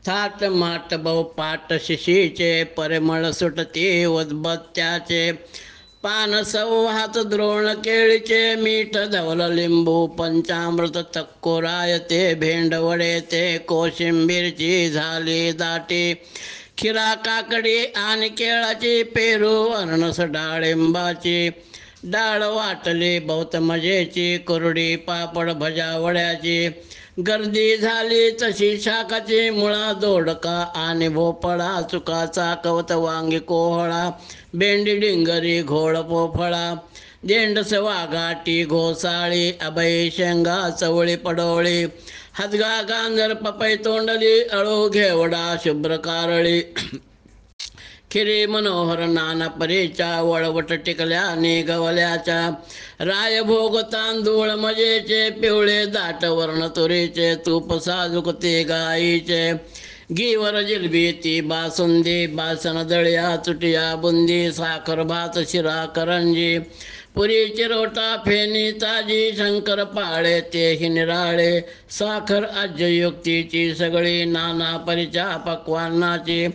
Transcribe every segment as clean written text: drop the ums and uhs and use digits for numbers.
थाट माट बहुपाट शिशीचे परिमळ सुटती उदबत्त्याचे पान संवात द्रोण केळीचे मीठ धवल लिंबू पंचामृत तक्कोराय ते भेंडवडे ते कोशिंबीरची झाली दाटी खिरा काकडी आणि केळाची पेरू अननस डाळिंबाची डाळ वाटली बहुत मजेची कुरडी पापड भजा वड्याची गर्दी झाली तशी शाकाची मुळा दोडका आणि भोपळा चुकाचा कवत वांगी कोहळा भेंडी डिंगरी घोळ पोफळा देंडस वाघाटी घोसाळी अभय शेंगा चवळी पडवळी हदगा गांजर पपई तोंडली अळू घेवडा शुभ्र कारळी खिरी मनोहर नाना परीच्या वळवट टिकल्या आणि गवल्याच्या रायभोग तांदूळ मजेचे पिवळे दाट वर्ण तुरीचे तूप साजूक ते गाईचे घीवर जिलबी ती बासुंदी बासन दळ्या चुटिया बुंदी साखर भात शिरा करंजी पुरी चिरोटा फेनी ताजी शंकर पाळे तेही निराळे साखर आज्ययुक्तीची सगळी नाना परिच्या पक्वान्नाची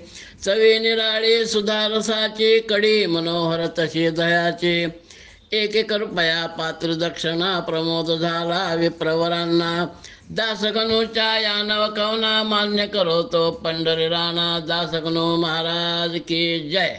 चवी निराळी सुधारसाची कडी मनोहर तशी दयाची एक एक रुपया पात्र दक्षिणा प्रमोद झाला विप्रवरांना दासगणूच्या या नवकवना मान्य करो तो पंढरी राणा दासगणू महाराज की जय.